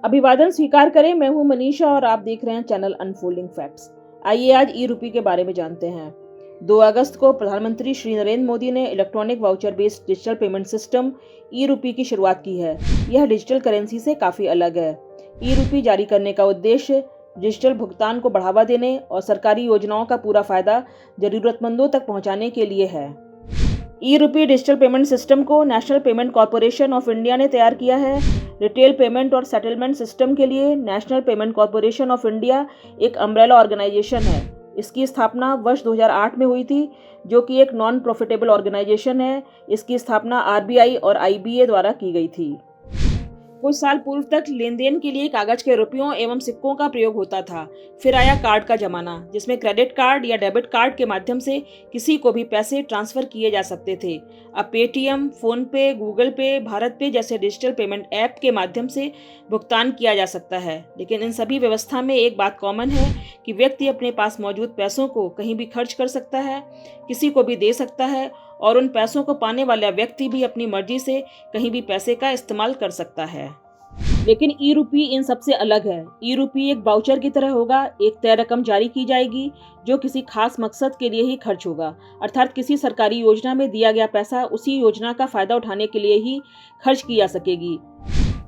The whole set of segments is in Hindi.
अभिवादन स्वीकार करें। मैं हूं मनीषा और आप देख रहे हैं चैनल अनफोल्डिंग फैक्ट्स। आइए आज ई रूपी के बारे में जानते हैं। 2 अगस्त को प्रधानमंत्री श्री नरेंद्र मोदी ने electronic voucher based digital payment system e rupee की शुरुआत की है। यह डिजिटल करेंसी से काफ़ी अलग है। ई रूपी जारी करने का उद्देश्य डिजिटल भुगतान को बढ़ावा देने और सरकारी योजनाओं का पूरा फायदा जरूरतमंदों तक पहुंचाने के लिए है। ई रूपी डिजिटल पेमेंट सिस्टम को national payment corporation of India ने तैयार किया है। रिटेल पेमेंट और सेटलमेंट सिस्टम के लिए national payment corporation of India एक अम्ब्रेला ऑर्गेनाइजेशन है। इसकी स्थापना वर्ष 2008 में हुई थी, जो कि एक नॉन प्रॉफिटेबल ऑर्गेनाइजेशन है। इसकी स्थापना आरबीआई और आईबीए द्वारा की गई थी। कुछ साल पूर्व तक लेन देन के लिए कागज के रुपयों एवं सिक्कों का प्रयोग होता था। फिर आया कार्ड का जमाना, जिसमें क्रेडिट कार्ड या डेबिट कार्ड के माध्यम से किसी को भी पैसे ट्रांसफर किए जा सकते थे। अब पेटीएम, फोन पे, गूगल पे, भारत पे जैसे डिजिटल पेमेंट ऐप के माध्यम से भुगतान किया जा सकता है। लेकिन इन सभी व्यवस्था में एक बात कॉमन है कि व्यक्ति अपने पास मौजूद पैसों को कहीं भी खर्च कर सकता है, किसी को भी दे सकता है और उन पैसों को पाने वाला व्यक्ति भी अपनी मर्जी से कहीं भी पैसे का इस्तेमाल कर सकता है। लेकिन ई रूपी इन सबसे अलग है। ई रूपी एक वाउचर की तरह होगा। एक तय रकम जारी की जाएगी जो किसी खास मकसद के लिए ही खर्च होगा, अर्थात किसी सरकारी योजना में दिया गया पैसा उसी योजना का फायदा उठाने के लिए ही खर्च की जा सकेगी।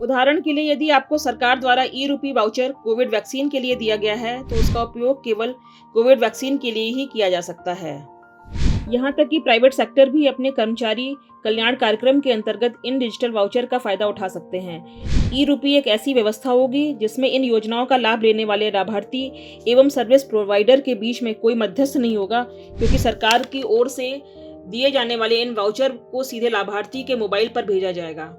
उदाहरण के लिए, यदि आपको सरकार द्वारा ई रूपी वाउचर कोविड वैक्सीन के लिए दिया गया है तो उसका उपयोग केवल कोविड वैक्सीन के लिए ही किया जा सकता है। यहाँ तक कि प्राइवेट सेक्टर भी अपने कर्मचारी कल्याण कार्यक्रम के अंतर्गत इन डिजिटल वाउचर का फायदा उठा सकते हैं। ई रूपी एक ऐसी व्यवस्था होगी जिसमें इन योजनाओं का लाभ लेने वाले लाभार्थी एवं सर्विस प्रोवाइडर के बीच में कोई मध्यस्थ नहीं होगा, क्योंकि सरकार की ओर से दिए जाने वाले इन वाउचर को सीधे लाभार्थी के मोबाइल पर भेजा जाएगा।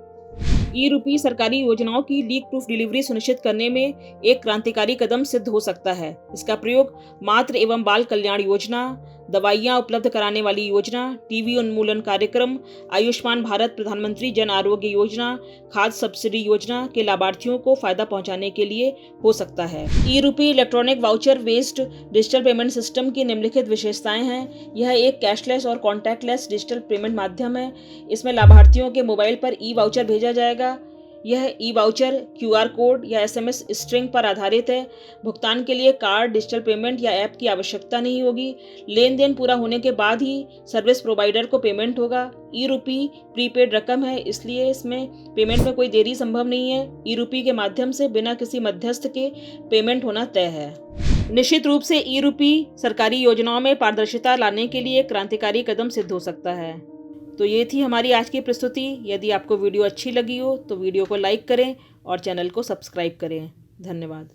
ई रूपी सरकारी योजनाओं की लीक प्रूफ डिलीवरी सुनिश्चित करने में एक क्रांतिकारी कदम सिद्ध हो सकता है। इसका प्रयोग मातृ एवं बाल कल्याण योजना, दवाइयाँ उपलब्ध कराने वाली योजना, टीबी उन्मूलन कार्यक्रम, आयुष्मान भारत प्रधानमंत्री जन आरोग्य योजना, खाद्य सब्सिडी योजना के लाभार्थियों को फायदा पहुंचाने के लिए हो सकता है। ई रूपी electronic voucher based digital payment system की निम्नलिखित विशेषताएं हैं। यह एक कैशलेस और कॉन्टैक्टलेस डिजिटल पेमेंट माध्यम है। इसमें लाभार्थियों के मोबाइल पर ई वाउचर भेजा जाएगा। यह ई वाउचर क्यूआर कोड या एसएमएस स्ट्रिंग पर आधारित है। भुगतान के लिए कार्ड, डिजिटल पेमेंट या ऐप की आवश्यकता नहीं होगी। लेन देन पूरा होने के बाद ही सर्विस प्रोवाइडर को पेमेंट होगा। ई रूपी प्रीपेड रकम है, इसलिए इसमें पेमेंट में कोई देरी संभव नहीं है। ई रूपी के माध्यम से बिना किसी मध्यस्थ के पेमेंट होना तय है। निश्चित रूप से ई रूपी सरकारी योजनाओं में पारदर्शिता लाने के लिए एक क्रांतिकारी कदम सिद्ध हो सकता है। तो ये थी हमारी आज की प्रस्तुति। यदि आपको वीडियो अच्छी लगी हो तो वीडियो को लाइक करें और चैनल को सब्सक्राइब करें। धन्यवाद।